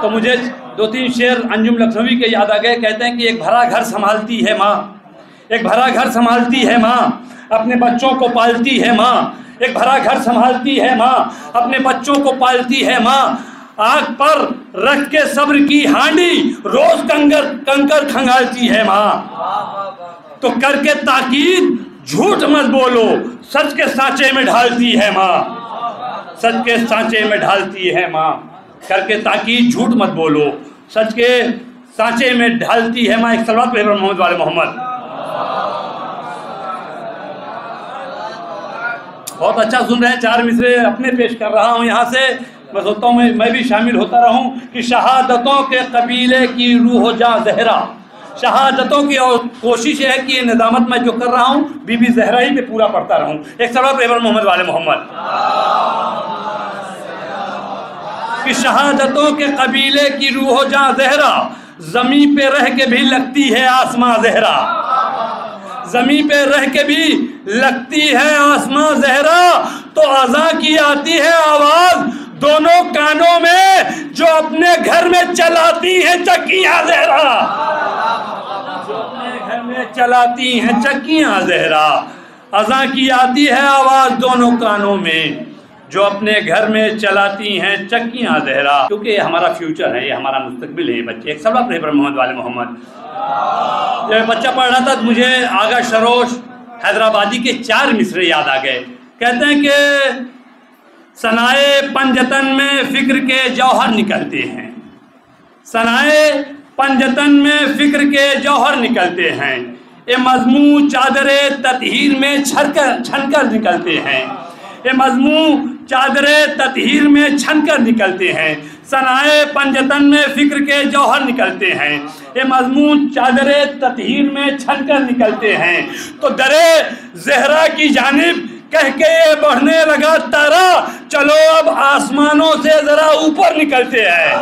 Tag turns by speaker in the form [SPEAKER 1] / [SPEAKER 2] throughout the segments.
[SPEAKER 1] تو مجھے 2-3 شعر انجم لکھنوی کے یاد آ گئے. کہتے ہیں کہ ایک بھرا گھر سنبھالتی ہے ماں، ایک بھرا گھر سنبھالتی ہے ماں، اپنے بچوں کو پالتی ہے ماں. ایک بھرا گھر سنبھالتی ہے ماں، اپنے بچوں کو پالتی ہے ماں. آنکھ پر رکھ کے صبر کی ہانڈی، روز کنکر کھنگالتی ہے ماں. تو کر کے تاکید جھوٹ مت بولو، سچ کے سانچے میں ڈھالتی ہے ماں، سچ کے سانچے میں ڈھالتی ہے ماں. کر کے تاکید جھوٹ مت بولو، سچ کے سانچے میں ڈھالتی ہے ماں. ایک صلوات پڑھیں محمد والے محمد. بہت اچھا سن رہے ہیں. 4 مصرے اپنے پیش کر رہا ہوں یہاں سے. میں سوچتا ہوں میں بھی شامل ہوتا رہوں. کہ شہادتوں کے قبیلے کی روح و جاں زہرا، شہادتوں کی اور کوشش ہے کہ یہ ندامت میں جو کر رہا ہوں بی بی زہرا ہی پہ پورا پڑھتا رہوں. ایک صلوات پڑھیں محمد والے محمد. کہ شہادتوں کے قبیلے کی روح و جاں زہرا، زمین پہ رہ کے بھی لگتی ہے آسماں زہرا، زمین پہ رہ کے بھی لگتی ہے آسماں زہرا. تو اذاں کی آتی ہے آواز دونوں کانوں میں، جو اپنے گھر میں چلاتی ہیں چکیاں زہرا، جو اپنے گھر میں چلاتی ہیں چکیاں زہرا. اذاں کی آتی ہے آواز دونوں کانوں میں، جو اپنے گھر میں چلاتی ہیں چکیاں زہرا. کیونکہ یہ ہمارا فیوچر ہے، یہ ہمارا مستقبل ہے بچے. ایک صلوات پڑھیں محمد والے محمد. جب بچہ پڑھ رہا تھا تو مجھے آغا شروش حیدرآبادی کے 4 مصرے یاد آ گئے. کہتے ہیں کہ ثنائے پنجتن میں فکر کے جوہر نکلتے ہیں، ثنائے پنجتن میں فکر کے جوہر نکلتے ہیں. اے مضمون چادر تطہیر میں چھن کر نکلتے ہیں، اے مضمون چادر تطہیر میں چھن کر نکلتے ہیں. ثنائے پنجتن میں فکر کے جوہر نکلتے ہیں، یہ مضمون چادر تطہیر میں چھن کر نکلتے ہیں. تو درے زہرا کی جانب کہہ کے یہ بڑھنے لگا تارا، چلو اب آسمانوں سے ذرا اوپر نکلتے ہیں.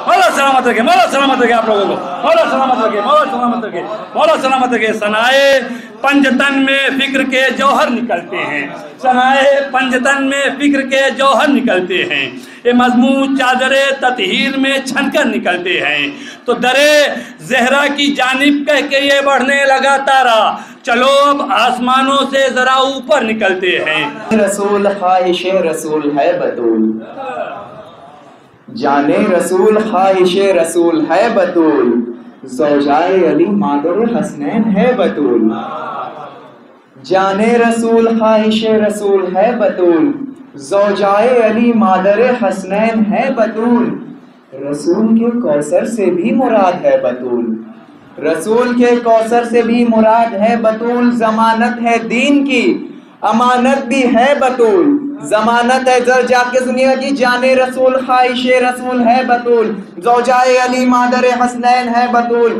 [SPEAKER 1] مولا سلامت رکھے، مولا سلامت رکھے آپ لوگوں کو، مولا سلامت رکھے، مولا سلامت رکھے، مولا سلامت رکھے. ثنائے پنجتن میں فکر کے جوہر نکلتے ہیں، ثنائے پنجتن میں فکر کے جوہر نکلتے ہیں، یہ مضمون چادر تطہیر میں چھن کر نکلتے ہیں. تو درے زہرا کی جانب کہہ کے یہ بڑھنے لگا تارا، چلو اب آسمانوں سے ذرا اوپر نکلتے ہیں.
[SPEAKER 2] رسول خواہش رسول ہے بطول، جانے رسول خواہش رسول ہے بطول، زوجائے علی مادر حسنین ہے بطول. جانے رسول خواہش رسول ہے بطول، زوجائے علی مادر حسنین ہے بطول. رسول کے کوثر سے بھی مراد ہے بطول، رسول کے کوثر سے بھی مراد ہے بطول. ضمانت ہے دین کی، امانت بھی ہے بطول، ضمانت ہے. ذرا جا کے سنیے گا کہ جانے رسول خواہش رسول ہے بطول، زوجائے علی مادر حسنین ہے بطول.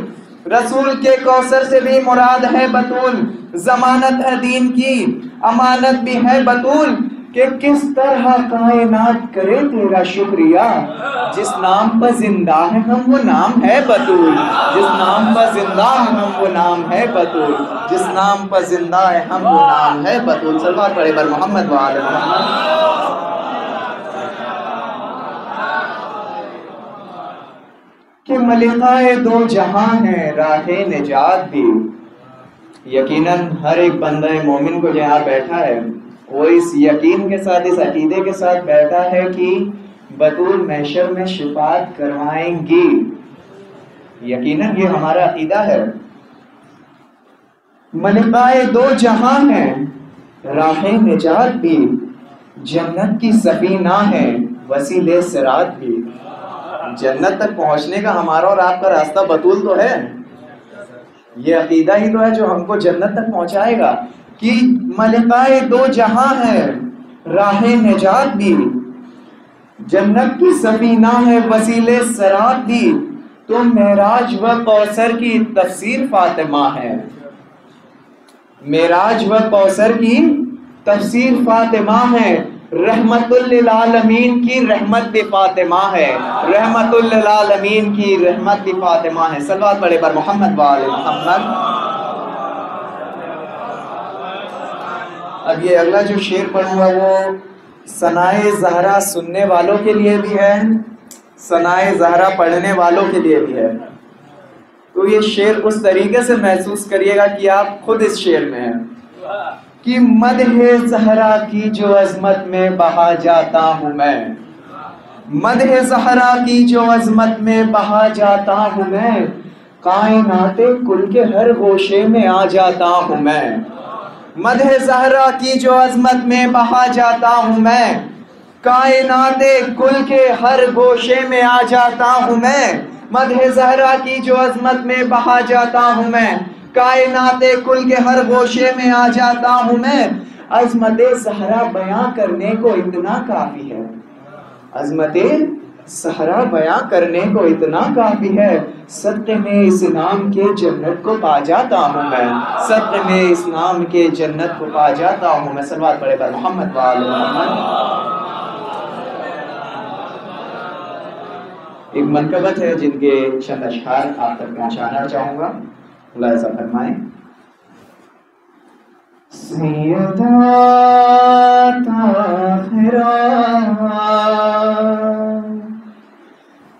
[SPEAKER 2] رسول کے کوثر سے بھی مراد ہے بطول، ضمانت ہے دین کی، امانت بھی ہے بطول. کہ کس طرح کائنات کرے تیرا شکریہ، جس نام پر زندہ ہے ہم وہ نام ہے بطول، جس نام پر زندہ ہے ہم وہ نام ہے بطول، جس نام پر زندہ ہے ہم وہ نام ہے بطول. صلوات پڑھیں بر محمد و آل محمد. کہ ملکہ دو جہاں ہے راہ نجات بھی. یقیناً ہر ایک بندہ مومن کو جہاں بیٹھا ہے وہ اس یقین کے ساتھ، اس عقیدے کے ساتھ بیٹھا ہے کہ بطول محشر میں شفاعت کروائیں گی. یقیناً یہ ہمارا عقیدہ ہے. ملکہ دو جہاں ہیں راہ نجات بھی، جنت کی سفینہ ہے وسیلے صراط بھی. جنت تک پہنچنے کا ہمارا اور آپ کا راستہ بطول تو ہے. یہ عقیدہ ہی تو ہے جو ہم کو جنت تک پہنچائے گا. کہ ملکہ دو جہاں ہے راہ نجات بھی، جنت کی سفینہ ہے وسیلے صراط بھی. تو معراج و کوثر کی تفسیر فاطمہ ہے، معراج و کوثر کی تفسیر فاطمہ ہے. رحمت للعالمین کی رحمت بھی فاطمہ ہے، رحمت للعالمین کی رحمت بھی فاطمہ ہے. صلوات پڑھیں بر محمد و آل محمد. اب یہ اگلا جو شعر پڑھوں گا وہ ثنائے زہرا سننے والوں کے لیے بھی ہے ثنائے زہرا پڑھنے والوں کے لیے بھی ہے۔ تو یہ شعر اس طریقے سے محسوس کریے گا کہ آپ خود اس شعر میں ہیں کہ مدح زہرا کی جو عظمت میں بہا جاتا ہوں میں، مدح زہرا کی جو عظمت میں بہا جاتا ہوں میں، کائنات کل کے ہر گوشے میں آ جاتا ہوں میں، مدح زہرا کی جو عظمت میں بہا جاتا ہوں میں، کائنات کل کے ہر گوشے میں آ جاتا ہوں میں، مدح زہرا کی جو عظمت میں بہا جاتا ہوں میں، کائنات کل کے ہر گوشے میں آ جاتا ہوں میں، عظمت زہرا بیاں کرنے کو اتنا کافی ہے، عظمت زہرا بیاں کرنے کو اتنا کافی ہے، صدقے میں اس نام کے جنت کو پا جاتا ہوں میں، صدقے میں اس نام کے جنت کو پا جاتا ہوں میں۔ صلوات پڑھے پر محمد وآل محمد۔ ایک منقبت ہے جن کے چند اشعار آپ تک پہنچانا چاہوں گا، ملاحظہ فرمائیں۔ سیدہ طاہرہ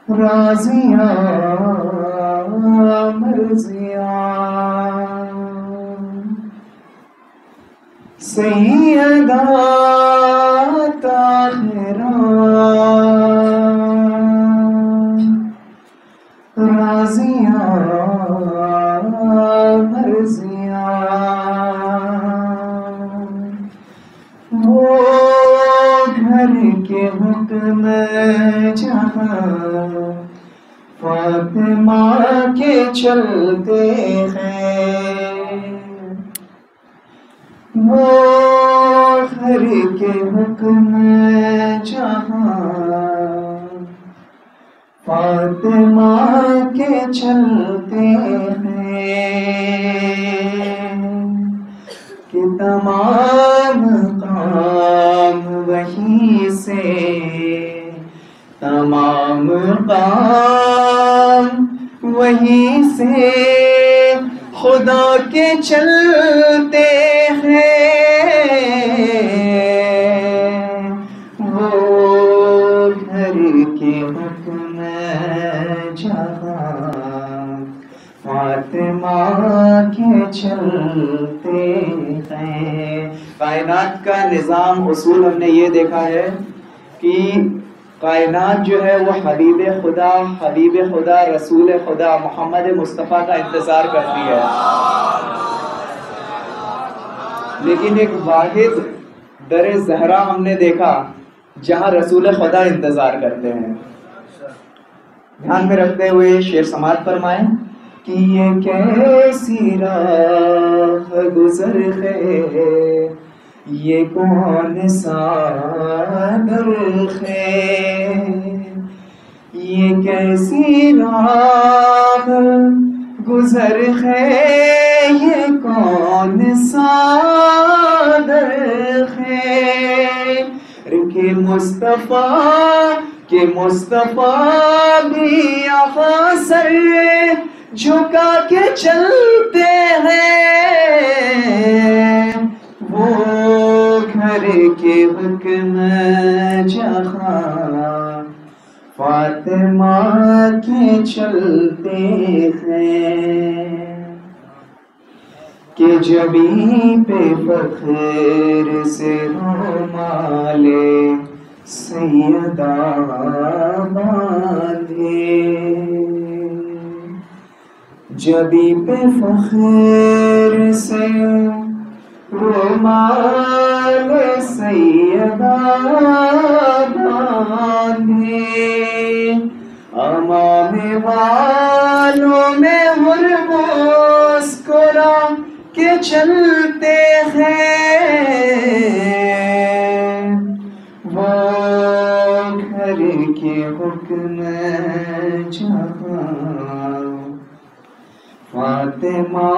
[SPEAKER 2] راضیہ مرضیہ، سیدہ طاہرہ راضیہ مرضیہ، وہ گھر کے حکم جہاں فاطمہ کے چلتے ہیں، وہ گھر کے حکم جہاں فاطمہ کے چلتے ہیں، کہ تمام کام وہیں سے، تمام کام وہیں سے خدا کے چلتے ہیں، وہ گھر کے حکم جہاں فاطمہ کے چلتے ہیں۔ کائنات کا نظام اصول ہم نے یہ دیکھا ہے کہ کائنات جو ہے وہ حبیب خدا رسول خدا محمد مصطفیٰ کا انتظار کرتی ہے، لیکن ایک واحد در زہرا ہم نے دیکھا جہاں رسول خدا انتظار کرتے ہیں۔ دھیان میں رکھتے ہوئے شعر سماعت فرمائیں کہ یہ کیسی راہ گزر ہے، یہ کون سا در ہے، یہ کیسی راہ گزر ہے، یہ کون سا در ہے، کہ مصطفیٰ بھی یہاں سر جھکا کے چلتے ہیں، وہ گھر کے حکم جہاں فاطمہ کے چلتے ہیں، کہ جبیں پہ فخر سے رومال سیدہ باندھے، جبیں پہ فخر سے رومال سیدہ باندھے، امام والوں میں ہر مسکرا کے چلتے ہیں، وہ گھر کے حکم جہاں فاطمہ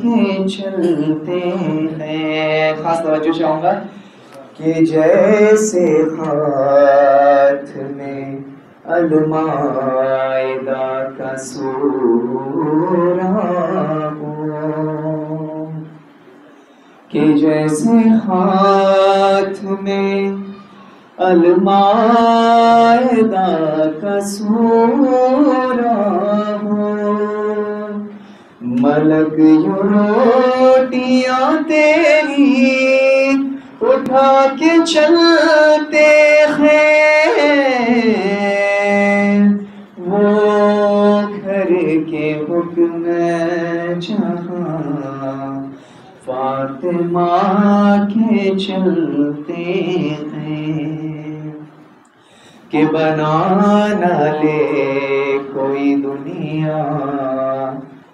[SPEAKER 2] کے چلتے ہیں۔ خاص توجہ چاہوں گا کہ جیسے ہاتھ میں المائدہ کا سورہ ہو، کہ جیسے ہاتھ میں المائدہ کا سورہ ہو، ملک یوں روٹیاں تیری اٹھا کے چلتے ہیں، وہ گھر کے حکم جہاں فاطمہ کے چلتے ہیں، کہ بنا نہ لے کوئی دنیا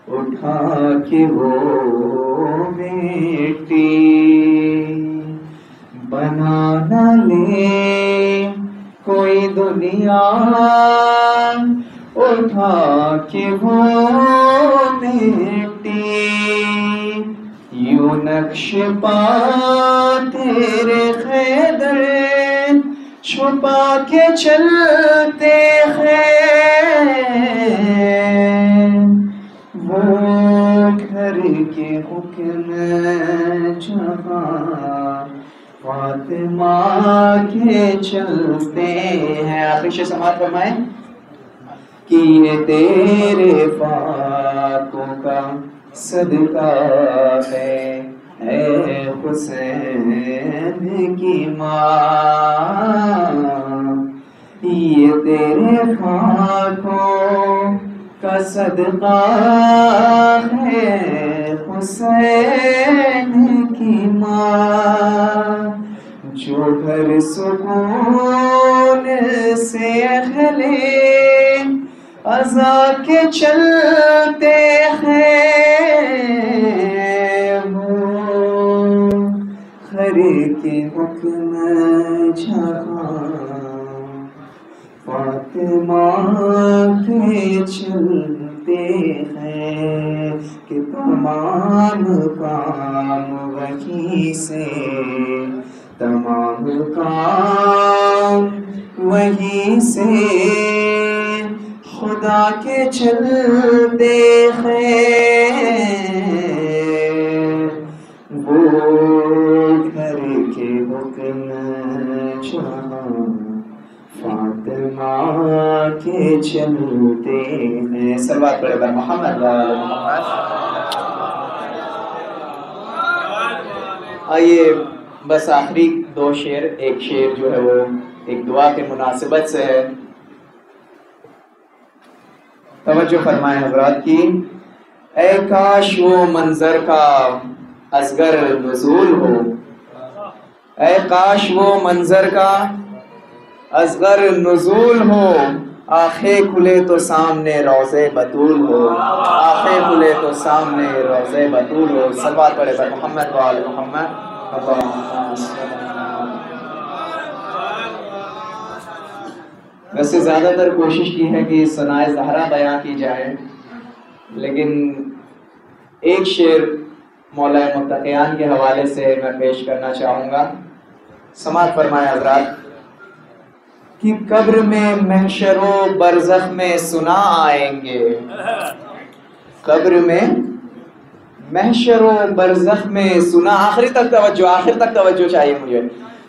[SPEAKER 2] اٹھا کے وہ بیٹی، بنا نہ لے کوئی دنیا اٹھا کے وہ بیٹی، یوں نقش پا تیرے خیدر چھپا کے چلتے ہیں، وہ گھر کے حکم جہاں فاطمہ کے چلتے ہیں۔ آخری شے سماعت فرمائیں کہ یہ تیرے فاتحوں کا صدقہ ہے اے حسین کی ماں، یہ تیرے خاکوں کا صدقہ ہے حسین کی ماں، جو گھر سکون سے اہلِ عزا کے چلتے ہیں، وہ گھر کے حکم جہاں فاطمہ کے چلتے ہیں، کہ تمام کام وہی سے، تمام کام وہی سے خدا کے چلتے ہیں، وہ گھر کے حکم جہاں فاطمہ کے چلتے ہیں۔ صلوات پڑھے بر محمد و آل محمد۔ آئیے بس آخری دو شعر، ایک شعر جو ہے وہ ایک دعا کے مناسبت سے ہے، توجہ فرمائیں حضرات کی۔ اے کاش وہ منظر کا اصغر نزول ہو، اے کاش وہ منظر کا اصغر نزول ہو، آنکھیں کھلے تو سامنے روضے بطول ہو، آنکھیں کھلے تو سامنے روضے بطول ہو۔ صلوات پڑھے پر محمد و آل محمد۔ ویسے زیادہ تر کوشش کی ہے کہ ثنائے زہرا بیان کی جائے، لیکن ایک شعر مولا متقیان کے حوالے سے میں پیش کرنا چاہوں گا۔ سماعت فرمائے حضرات کہ قبر میں محشر و برزخ میں سنا آئیں گے، قبر میں محشر و برزخ میں سنا، آخر تک توجہ چاہیے مجھے،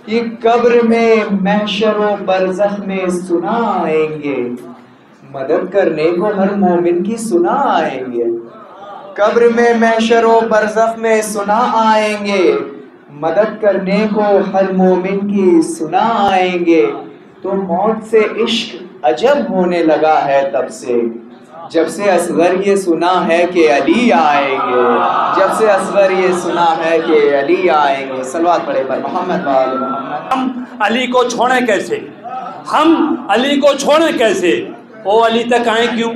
[SPEAKER 2] کہ قبر میں محشر و برزخ میں سنا آئیں گے، مدد کرنے کو ہر مومن کی سنا آئیں گے، قبر میں محشر و برزخ میں سنا آئیں گے، مدد کرنے کو ہر مومن کی سنا آئیں گے، تو موت سے عشق عجب ہونے لگا ہے تب سے، جب سے اصغر یہ سنا ہے کہ علی آئیں گے، جب سے اصغر یہ سنا ہے کہ علی آئیں گے۔ صلوات پڑھے پر محمد و آل محمد۔
[SPEAKER 1] ہم علی کو چھوڑیں کیسے، ہم علی کو چھوڑیں کیسے، او علی تک آئیں کیوں،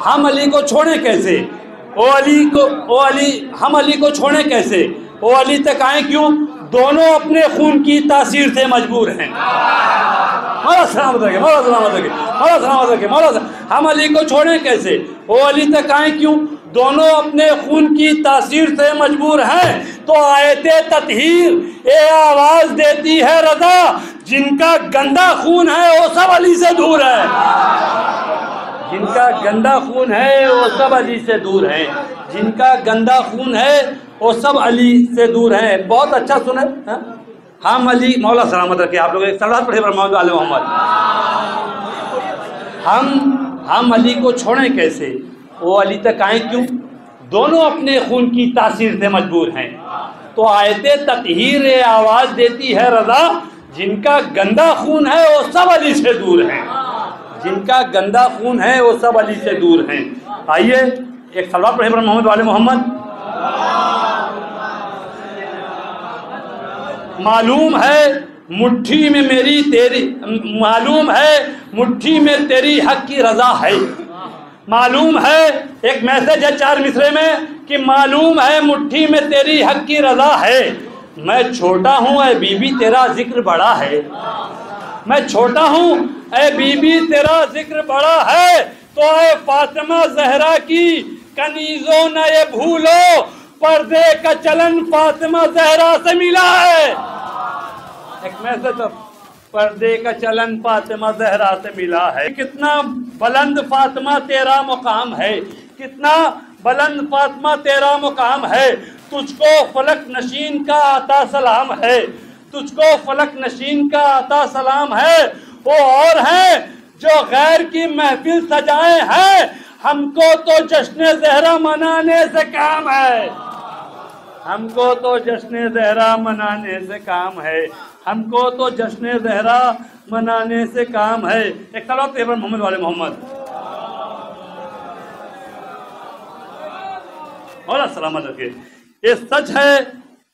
[SPEAKER 1] ہم علی کو چھوڑیں کیسے، ہم علی کو چھوڑیں کیسے، او علی تک آئیں کیوں، دونوں اپنے خون کی تاثیر سے مجبور ہیں۔ مولا سلامت رکھے، مولا سلامت رکھے، مولا سلامت رکھے، مولا سلامت۔ ہم علی کو چھوڑیں کیسے، او علی تک آئیں کیوں، دونوں اپنے خون کی تاثیر سے مجبور ہیں، تو آیت تطہیر اے آواز دیتی ہے رضا، جن کا گندا خون ہے وہ سب علی سے دور ہے، جن کا گندا خون ہے وہ سب علی سے دور ہیں، جن کا گندا خون ہے وہ سب علی سے دور ہیں۔ بہت اچھا سنیں، ہم علی مولا سلامت رکھے آپ لوگ ایک صلوات پڑھے محمد آل محمد. ہم علی کو چھوڑیں کیسے؟ وہ علی تک آئیں کیوں؟ دونوں اپنے خون کی تاثیر سے مجبور ہیں. تو آیت تطہیر آواز دیتی ہے رضا جن کا گندا خون ہے وہ سب علی سے دور ہیں. جن کا گندا خون ہے وہ سب علی سے دور ہیں. آئیے ایک صلوات پڑھے محمد والے محمد. معلوم ہے مٹھی میں میری تیری، معلوم ہے مٹھی میں تیری حق کی رضا ہے. معلوم ہے ایک میسج ہے 4 مصرے میں کہ معلوم ہے مٹھی میں تیری حق کی رضا ہے. میں چھوٹا ہوں اے بی بی تیرا ذکر بڑا ہے. میں چھوٹا ہوں اے بی بی تیرا ذکر بڑا ہے. تو اے فاطمہ زہرا کی کنیزوں نہ یہ بھولو پردے کا چلن فاطمہ زہرا سے ملا ہے. ایک میسج پردے کا چلن فاطمہ زہرا سے ملا ہے. کتنا بلند فاطمہ تیرا مقام ہے، کتنا بلند فاطمہ تیرا مقام ہے. تجھ کو فلک نشین کا عطا سلام ہے، تجھ کو فلک نشین کا عطا سلام ہے. وہ اور ہیں جو غیر کی محفل سجائے ہیں، ہم کو تو جشن زہرا منانے سے کام ہے. ہم کو تو جشن زہرا منانے سے کام ہے. ہم کو تو جشن زہرا منانے سے کام ہے. ایک صلوات پڑھیں محمد والے محمد. اور سلامت رکھے. یہ سچ ہے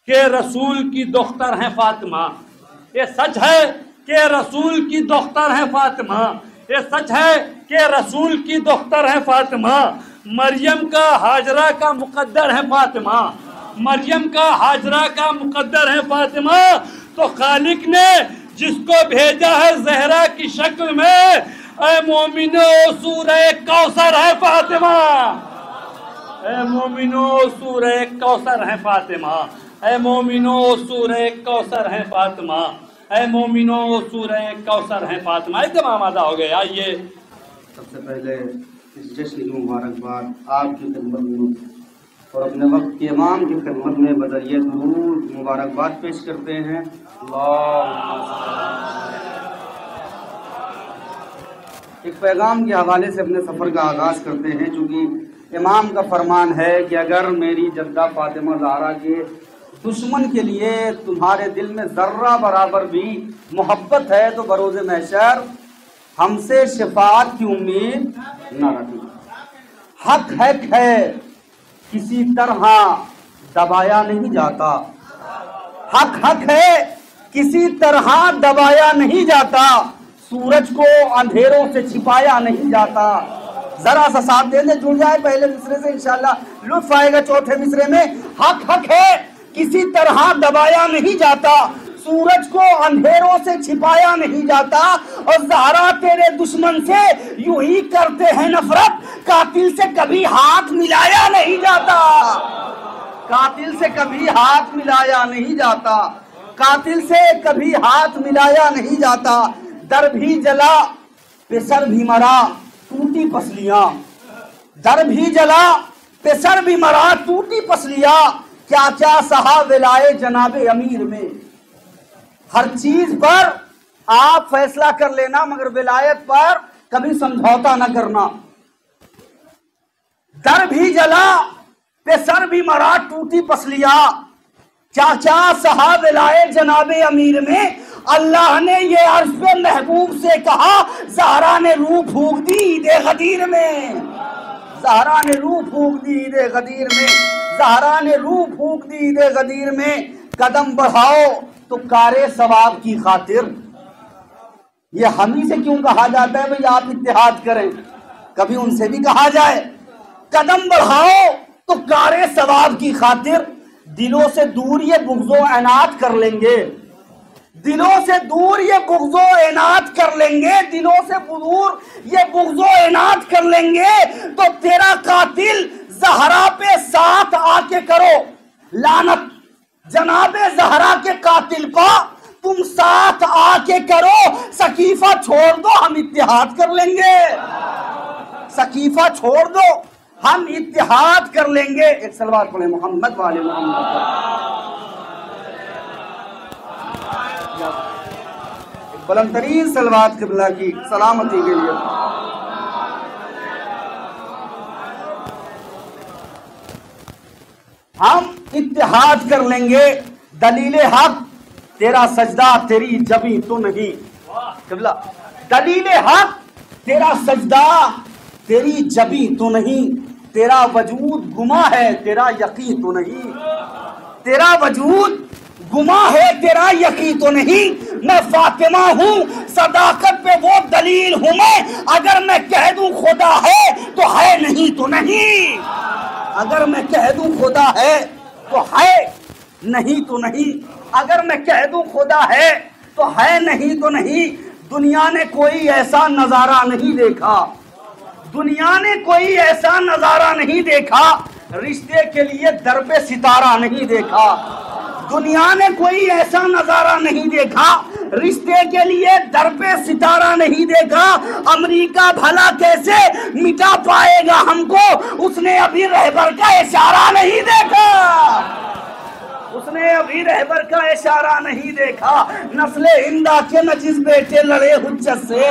[SPEAKER 1] کہ رسول کی دختر ہیں فاطمہ. یہ سچ ہے کہ رسول کی دختر ہیں فاطمہ. یہ سچ ہے کہ رسول کی دختر ہیں فاطمہ. مریم کا ہاجرہ کا مقدر ہے فاطمہ. مریم کا ہاجرہ کا مقدر ہے فاطمہ. تو خالق نے جس کو بھیجا ہے زہرا کی شکل میں، اے مومنو سورہ کوثر ہے فاطمہ. اے مومنو سورہ کوثر ہے فاطمہ. اے مومنو سورہ کوثر ہے فاطمہ. اے مومنو سورہ کوثر ہے فاطمہ. ایک دم آمادہ ہو گئے. آئیے
[SPEAKER 3] سب سے پہلے اس جشن کی مبارکباد آپ کی خدمت میں اور اپنے وقت کے امام کی خدمت میں بذریعہ درود مبارکباد پیش کرتے ہیں. ایک پیغام کے حوالے سے اپنے سفر کا آغاز کرتے ہیں. چونکہ امام کا فرمان ہے کہ اگر میری جدہ فاطمہ زہرا کے دشمن کے لیے تمہارے دل میں ذرہ برابر بھی محبت ہے تو بروز محشر ہم سے شفاعت کی امید نہ رکھیں. حق ہے کسی طرح دبایا نہیں جاتا. حق ہے کسی طرح دبایا نہیں جاتا. سورج کو اندھیروں سے چھپایا نہیں جاتا. ذرا سا ساتھ دیں دے جڑ جائے پہلے مصرے سے انشاءاللہ لطف آئے گا. چوتھے مصرے میں حق ہے کسی طرح دبایا نہیں جاتا. سورج کو اندھیروں سے چھپایا نہیں جاتا. اور زہرا تیرے دشمن سے یوں ہی کرتے ہیں نفرت. قاتل سے کبھی ہاتھ ملایا نہیں جاتا. قاتل سے کبھی ہاتھ ملایا نہیں جاتا. قاتل سے کبھی ہاتھ ملایا نہیں جاتا. در بھی جلا پسر بھی مرا ٹوٹی پسلیاں. در بھی جلا پسر بھی مرا ٹوٹی پسلیاں. کیا کیا سہا ولائے جناب امیر میں. ہر چیز پر آپ فیصلہ کر لینا مگر ولایت پر کبھی سمجھوتا نہ کرنا. در بھی جلا پہ سر بھی مرا ٹوٹی پسلیاں. کیا کیا سہا ولائے جناب امیر میں. اللہ نے یہ عرض پہ محبوب سے کہا زہرا نے روح پھونک دی عید غدیر میں. زہرا نے روح پھونک دی عید غدیر میں. زہرا نے روح پھونک دی عید غدیر میں. قدم بڑھاؤ تو کارے ثواب کی خاطر. یہ ہم ہی سے کیوں کہا جاتا ہے بھئی آپ اتحاد کریں؟ کبھی ان سے بھی کہا جائے قدم بڑھاؤ تو کارے ثواب کی خاطر. دلوں سے دور یہ بغض و عناد کر لیں گے. دلوں سے دور یہ بغض و عناد کر لیں گے. دلوں سے دور یہ بغض و عناد کر لیں گے. تو تیرا قاتل زہرا پہ ساتھ آ کے کرو لعنت. جناب زہرا کے قاتل کو تم ساتھ آ کے کرو. سقیفہ چھوڑ دو ہم اتحاد کر لیں گے. سقیفہ چھوڑ دو ہم اتحاد کر لیں گے. ایک صلوات پڑھیں محمد والے محمد. بلند ترین صلوات قبلہ کی سلامتی کے لیے. ہم اتحاد کر لیں گے. دلیل حق تیرا سجدہ تیری جبیں تو نہیں. قبلہ دلیل حق تیرا سجدہ تیری جبیں تو نہیں. تیرا وجود گما ہے تیرا یقین تو نہیں. تیرا وجود گما ہے تیرا یقین تو نہیں. میں فاطمہ ہوں صداقت پہ وہ دلیل ہوں میں. اگر میں کہہ دوں خدا ہے تو ہے نہیں تو نہیں. اگر میں کہہ دوں خدا ہے تو ہے نہیں تو نہیں. اگر میں کہہ دوں خدا ہے تو ہے نہیں تو نہیں. دنیا نے کوئی ایسا نظارہ نہیں دیکھا. دنیا نے کوئی ایسا نظارہ نہیں دیکھا. رشتے کے لیے در پہ ستارہ نہیں دیکھا. دنیا نے کوئی ایسا نظارہ نہیں دیکھا. رشتے کے لیے در پہ ستارہ نہیں دیکھا. امریکہ بھلا کیسے مٹا پائے گا ہم کو. اس نے ابھی رہبر کا اشارہ نہیں دیکھا. اس نے ابھی رہبر کا اشارہ نہیں دیکھا. نسل ہندا کے نجس بیٹے لڑے حجت سے.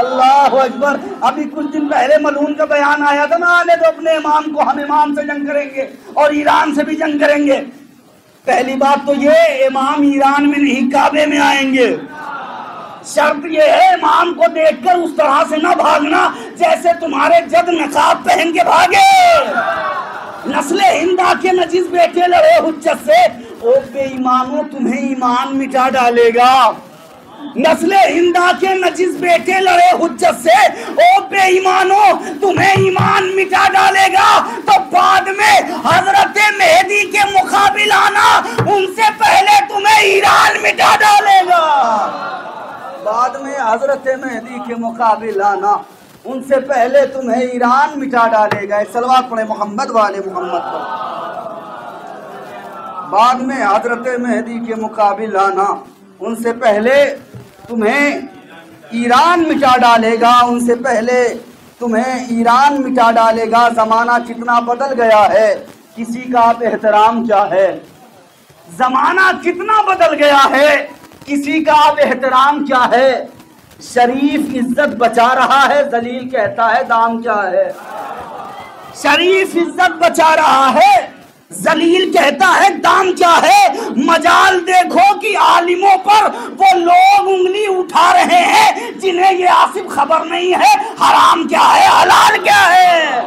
[SPEAKER 3] اللہ اکبر. ابھی کچھ دن پہلے ملعون کا بیان آیا تھا نا, آنے دو اپنے امام کو, ہم امام سے جنگ کریں گے اور ایران سے بھی جنگ کریں گے. پہلی بات تو یہ, امام ایران میں نہیں کعبے میں آئیں گے. شرط یہ ہے امام کو دیکھ کر اس طرح سے نہ بھاگنا جیسے تمہارے جد نقاب پہن کے بھاگے. نسل ہندا کے نجس بیٹے لڑے حجت سے. او بے ایمانو تمہیں ایمان مٹا ڈالے گا. نسل ہندا کے نجس بیٹے لڑے حجت سے. او بے ایمانو تمہیں ایمان مٹا ڈالے گا. تو بعد میں حضرت مہدی کے مقابل آنا, ان سے پہلے تمہیں ایران مٹا ڈالے گا. بعد میں حضرت مہدی کے مقابل آنا, ان سے پہلے تمہیں ایران مٹا ڈالے گا. ایک صلوات پڑھے محمد والے محمد پر. بعد میں حضرت مہدی کے مقابل آنا, ان سے پہلے تمہیں ایران مٹا ڈالے گا. ان سے پہلے تمہیں ایران مٹا ڈالے گا. زمانہ کتنا بدل گیا ہے, کسی کا اب احترام کیا ہے. زمانہ کتنا بدل گیا ہے, کسی کا اب احترام کیا ہے. شریف عزت بچا رہا ہے, ذلیل کہتا ہے دام کیا ہے. شریف عزت بچا رہا ہے, ذلیل کہتا ہے دام کیا ہے. مجال دیکھو کہ عالموں پر وہ لوگ انگلی اٹھا رہے ہیں جنہیں یہ آصف خبر نہیں ہے حرام کیا ہے حلال کیا ہے.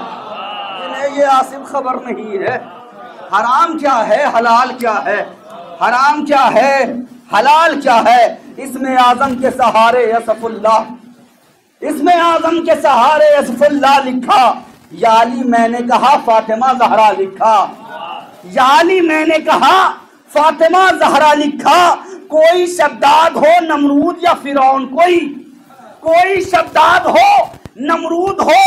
[SPEAKER 3] جنہیں یہ آصف خبر نہیں ہے حرام کیا ہے حلال کیا ہے. حرام کیا ہے حلال کیا ہے. اسم اعظم کے سہارے یصف اللہ, اسم اعظم کے سہارے یصف اللہ لکھا. یا علی میں نے کہا فاطمہ زہرا لکھا. یا علی میں نے کہا فاطمہ زہرا لکھا. کوئی شداد ہو نمرود یا فرعون, کوئی شداد ہو نمرود ہو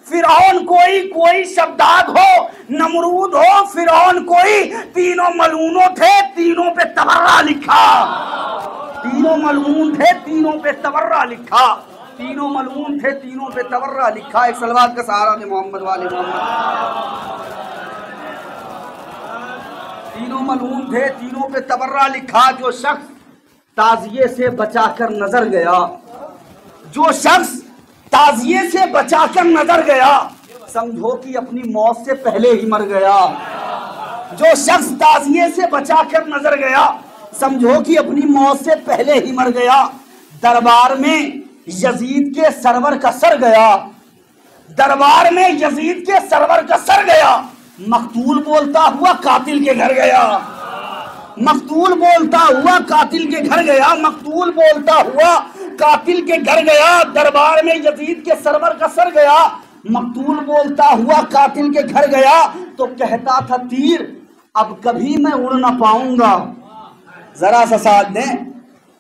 [SPEAKER 3] فرعون, کوئی شداد ہو نمرود ہو فرعون کوئی. تینوں ملعونوں تھے تینوں پہ تبرہ لکھا. تینوں ملعون تھے تینوں پہ تبرہ لکھا. تینوں ملعون تھے تینوں پہ تبرہ لکھا. ایک صلوات کا سہارا دے محمد والے محمد. تینوں ملعون تھے تینوں پہ تبرہ لکھا. جو شخص تعزیے سے بچا کر نظر گیا, جو شخص تعزیے سے بچا کر نظر گیا, سمجھو کہ اپنی موت سے پہلے ہی مر گیا. جو شخص تعزیے سے بچا کر نظر گیا, سمجھو کہ اپنی موت سے پہلے ہی مر گیا. دربار میں یزید کے سرور کا سر گیا. دربار میں یزید کے سرور کا سر گیا. مقتول بولتا ہوا قاتل کے گھر گیا. مقتول بولتا ہوا قاتل کے گھر گیا. مقتول بولتا ہوا قاتل کے گھر گیا. دربار میں یزید کے سرور کا سر گیا. مقتول بولتا ہوا قاتل کے گھر گیا. تو کہتا تھا تیر اب کبھی میں اڑ نہ پاؤں گا. ذرا سا ساتھ دیں,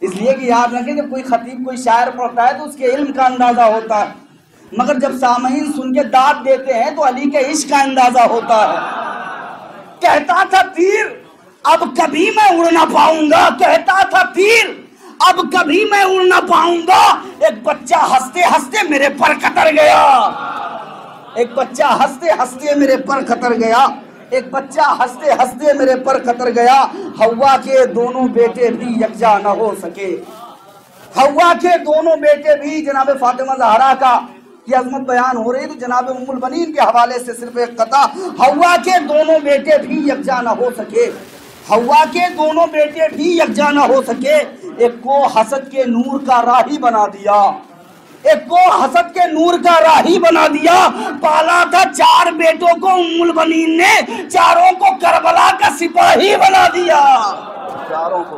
[SPEAKER 3] اس لیے کہ یاد رکھیں جب کوئی خطیب کوئی شاعر پڑھتا ہے تو اس کے علم کا اندازہ ہوتا ہے, مگر جب سامعین سن کے داد دیتے ہیں تو علی کے عشق کا اندازہ ہوتا ہے. کہتا تھا تیر اب کبھی میں اڑ نہ پاؤں گا. کہتا تھا تیر اب کبھی میں اڑ نہ پاؤں گا. ایک بچہ ہنستے ہنستے میرے پر کتر گیا. ایک بچہ ہنستے ہنستے میرے پر کتر گیا. ایک بچہ ہنستے ہنستے میرے پر قطر گیا، حوا کے دونوں بیٹے بھی یکجا نہ ہو سکے۔ حوا کے دونوں بیٹے بھی، جناب فاطمہ زہرا کی عظمت بیان ہو رہی ہے تو جناب ام البنین کے حوالے سے صرف ایک قطع، حوا کے دونوں بیٹے بھی یکجا نہ ہو سکے، حوا کے دونوں بیٹے بھی یکجا نہ ہو سکے، ایک کو حسد کے نور کا راہی بنا دیا، ایک کو حسد کے نور کا راہی بنا دیا، پالا تھا 4 بیٹوں کو ام البنین نے، چاروں کو کربلا کا سپاہی بنا دیا، چاروں کو